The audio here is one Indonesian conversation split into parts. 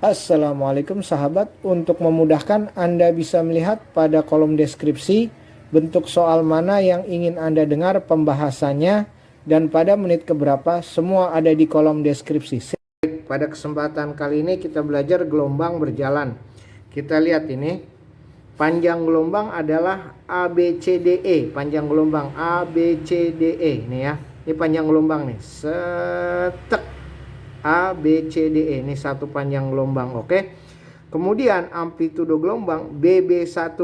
Assalamualaikum sahabat, untuk memudahkan Anda bisa melihat pada kolom deskripsi bentuk soal mana yang ingin Anda dengar pembahasannya dan pada menit keberapa, semua ada di kolom deskripsi. Pada kesempatan kali ini kita belajar gelombang berjalan. Kita lihat ini, panjang gelombang adalah ABCDE, panjang gelombang ABCDE ini ya. Ini panjang gelombang nih, setek A, B, C, D, E. Ini satu panjang gelombang, oke. Kemudian amplitudo gelombang BB1.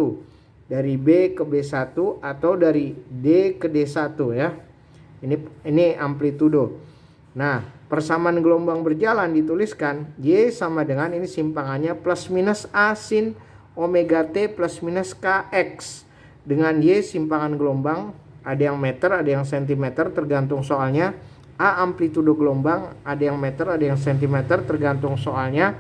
Dari B ke B1 atau dari D ke D1 ya. Ini amplitudo. Nah, persamaan gelombang berjalan dituliskan Y sama dengan ini simpangannya plus minus A sin omega T plus minus KX. Dengan Y simpangan gelombang, ada yang meter, ada yang sentimeter tergantung soalnya. A amplitudo gelombang, ada yang meter, ada yang sentimeter tergantung soalnya.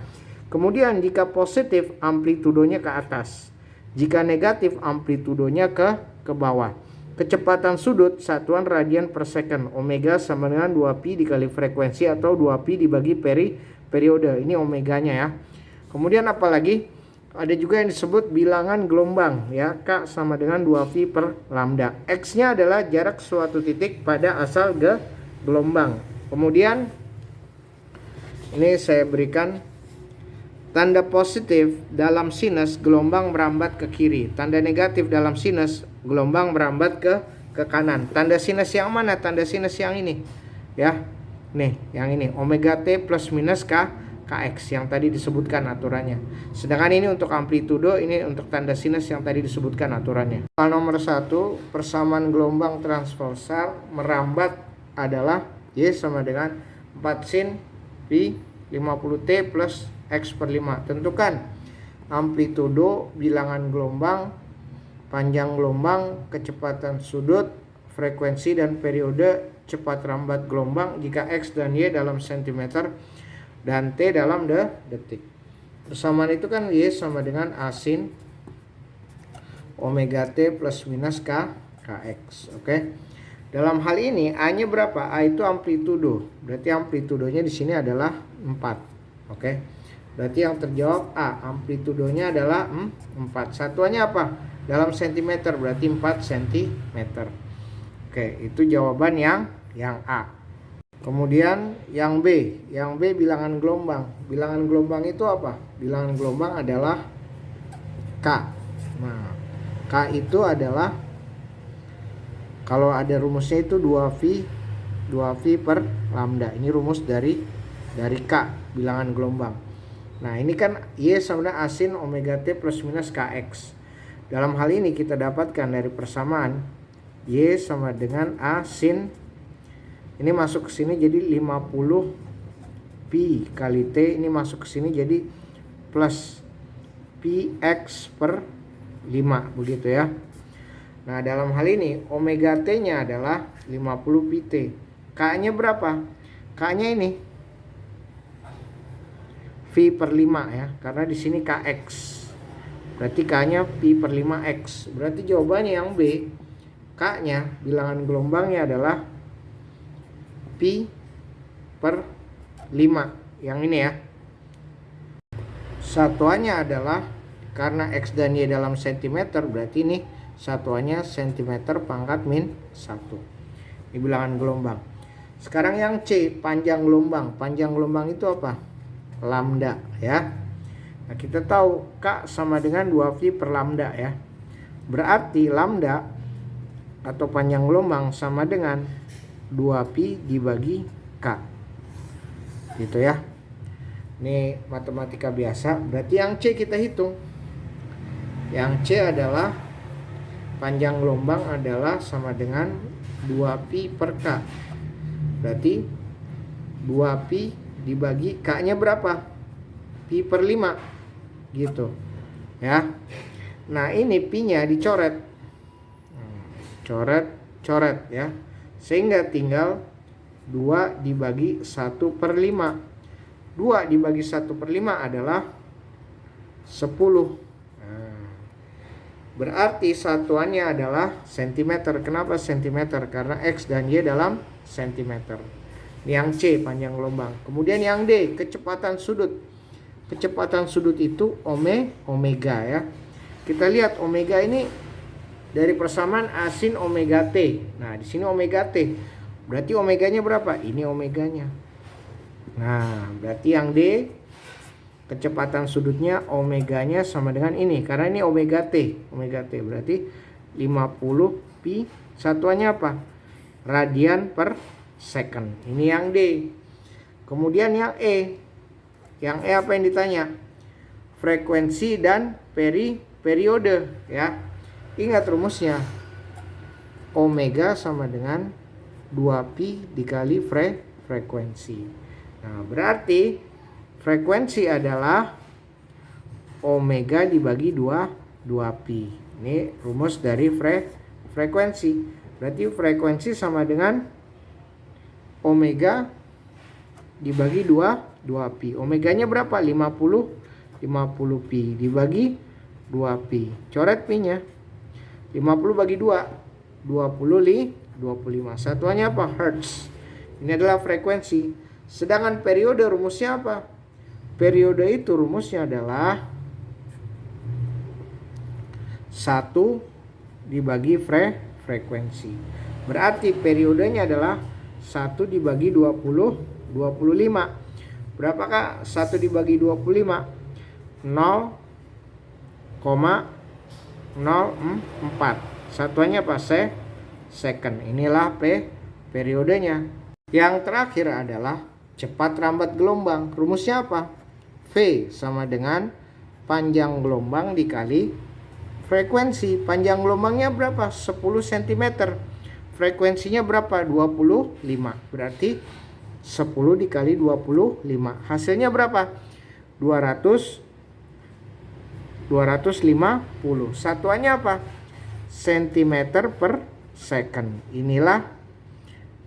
Kemudian jika positif amplitudonya ke atas, jika negatif amplitudonya ke bawah. Kecepatan sudut satuan radian per second, omega sama dengan 2pi dikali frekuensi atau 2pi dibagi periode. Ini omeganya ya. Kemudian apalagi? Ada juga yang disebut bilangan gelombang ya, K sama dengan 2V per lambda. X-nya adalah jarak suatu titik pada asal gelombang. Kemudian ini saya berikan tanda positif dalam sinus, gelombang merambat ke kiri. Tanda negatif dalam sinus, gelombang merambat ke kanan. Tanda sinus yang mana? Tanda sinus yang ini ya. Nih, yang ini omega T plus minus KX yang tadi disebutkan aturannya. Sedangkan ini untuk amplitudo, ini untuk tanda sinus yang tadi disebutkan aturannya. Soal nomor 1, persamaan gelombang transversal merambat adalah Y sama dengan 4 sin pi 50T plus X per 5. Tentukan amplitudo, bilangan gelombang, panjang gelombang, kecepatan sudut, frekuensi dan periode cepat rambat gelombang jika X dan Y dalam sentimeter dan T dalam detik. Persamaan itu kan Y sama dengan A sin omega T plus minus KX. Oke. Dalam hal ini A-nya berapa? A itu amplitudo. Berarti amplitudonya di sini adalah 4. Oke. Berarti yang terjawab A, amplitudonya adalah 4. Satuannya apa? Dalam sentimeter, berarti 4 cm. Oke, itu jawaban yang A. Kemudian yang B. Yang B bilangan gelombang. Bilangan gelombang itu apa? Bilangan gelombang adalah K. Nah, K itu adalah, kalau ada rumusnya itu 2V per lambda. Ini rumus dari K, bilangan gelombang. Nah, ini kan Y sama dengan A sin omega T plus minus KX. Dalam hal ini kita dapatkan dari persamaan Y sama dengan A sin, ini masuk ke sini jadi 50 pi kali T, ini masuk ke sini jadi plus PX per 5, begitu ya. Nah, dalam hal ini omega T-nya adalah 50 pi T. K-nya berapa? K-nya ini V per 5 ya, karena di sini KX. Berarti K-nya pi per 5X. Berarti jawabannya yang B. K-nya, bilangan gelombangnya adalah pi per 5. Yang ini ya. Satuannya adalah, karena X dan Y dalam sentimeter, berarti ini satuannya sentimeter pangkat min 1. Ini bilangan gelombang. Sekarang yang C, panjang gelombang. Panjang gelombang itu apa? Lambda ya. Nah, kita tahu K sama dengan 2V per lambda ya. Berarti lambda atau panjang gelombang sama dengan 2pi dibagi K. Gitu ya. Ini matematika biasa. Berarti yang C kita hitung. Yang C adalah panjang gelombang adalah sama dengan 2pi per K. Berarti 2pi dibagi K-nya berapa? Pi per 5. Gitu. Ya. Nah, ini pi-nya dicoret. Coret ya. Sehingga tinggal 2 dibagi 1 per 5. 2 dibagi 1 per 5 adalah 10. Berarti satuannya adalah sentimeter. Kenapa sentimeter? Karena X dan Y dalam sentimeter. Yang C, panjang gelombang. Kemudian yang D, kecepatan sudut. kecepatan sudut itu omega ya. Kita lihat omega ini dari persamaan A sin omega T. Nah, di sini omega T. Berarti omeganya berapa? Ini omeganya. Nah, berarti yang D kecepatan sudutnya omeganya sama dengan ini. Karena ini omega T. Omega T berarti 50 pi. Satuannya apa? Radian per second. Ini yang D. Kemudian yang E. Yang E apa yang ditanya? Frekuensi dan periode ya. Ingat rumusnya. Omega sama dengan 2pi dikali frekuensi. Nah, berarti frekuensi adalah omega dibagi 2pi. Ini rumus dari frekuensi. Berarti frekuensi sama dengan omega dibagi 2pi. Omeganya berapa? 50 pi dibagi 2pi. Coret pi-nya. 50 bagi 2 25. Satuannya apa? Hertz. Ini adalah frekuensi. Sedangkan periode rumusnya apa? Periode itu rumusnya adalah 1 dibagi frekuensi. Berarti periodenya adalah 1 dibagi 25. Berapakah 1 dibagi 25? 0,04. Satuannya apa? Second. Inilah periodenya. Yang terakhir adalah cepat rambat gelombang. Rumusnya apa? V sama dengan panjang gelombang dikali frekuensi. Panjang gelombangnya berapa? 10 cm. Frekuensinya berapa? 25. Berarti 10 dikali 25. Hasilnya berapa? 250. Satuannya apa? Cm per second. Inilah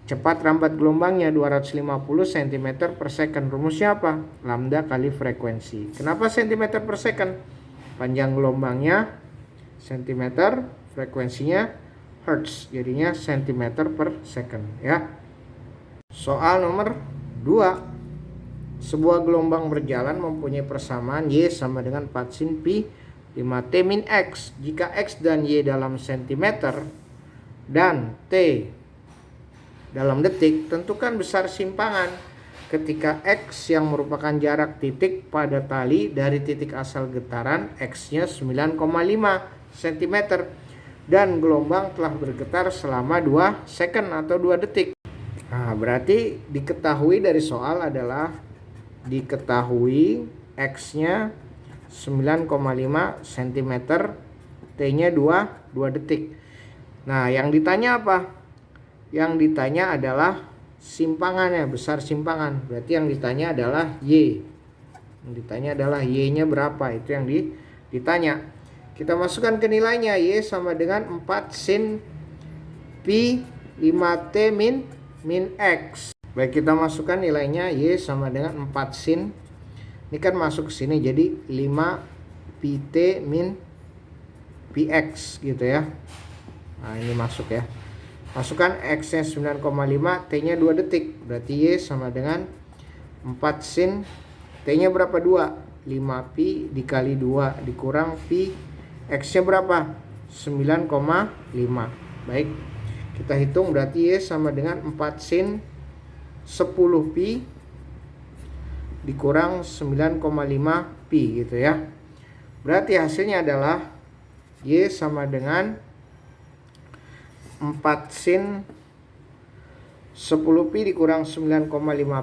cepat rambat gelombangnya 250 cm per second. Rumusnya apa? Lambda kali frekuensi. Kenapa cm per second? Panjang gelombangnya cm, frekuensinya hertz. Jadinya cm per second ya. Soal nomor 2. Sebuah gelombang berjalan mempunyai persamaan Y sama dengan 4 sin pi 5T min X. Jika X dan Y dalam cm dan T dalam detik, tentukan besar simpangan ketika X yang merupakan jarak titik pada tali dari titik asal getaran X-nya 9,5 cm dan gelombang telah bergetar selama 2 second atau 2 detik. Nah, berarti diketahui dari soal adalah diketahui X-nya 9,5 cm, T-nya 2 detik. Nah, yang ditanya apa? Yang ditanya adalah simpangannya, besar simpangan. Berarti yang ditanya adalah Y. Yang ditanya adalah Y-nya berapa? Itu yang ditanya. Kita masukkan ke nilainya. Y sama dengan 4 sin pi 5T min X. Baik, kita masukkan nilainya. Y sama dengan 4 sin. Ini kan masuk ke sini jadi 5 pt min px gitu ya. Nah, ini masuk ya. Masukkan X-nya 9,5, T-nya 2 detik. Berarti Y sama dengan 4 sin. T-nya berapa? 2. 5 pi dikali 2 dikurang pi. X-nya berapa? 9,5. Baik. Kita hitung berarti Y sama dengan 4 sin 10 pi dikurang 9,5 pi gitu ya. Berarti hasilnya adalah Y sama dengan 4 sin 10 pi dikurang 9,5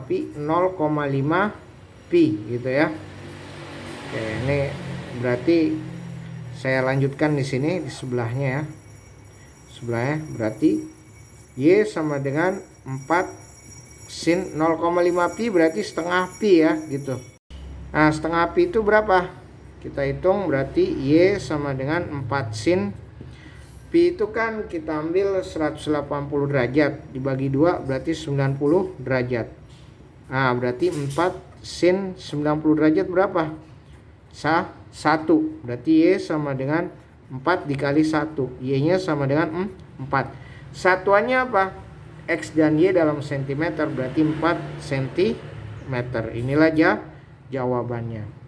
pi 0,5 pi gitu ya. Oke, ini berarti saya lanjutkan di sini di sebelahnya ya. Sebelahnya berarti Y sama dengan 4 sin 0,5 pi berarti setengah pi ya gitu. Nah, setengah pi itu berapa? Kita hitung berarti Y sama dengan 4 sin. Pi itu kan kita ambil 180 derajat dibagi 2 berarti 90 derajat. Nah, berarti 4 sin 90 derajat berapa? 1. Berarti Y sama dengan 4 dikali 1. Y-nya sama dengan 4. Satuannya apa? X dan Y dalam cm berarti 4 cm. Inilah jawabannya.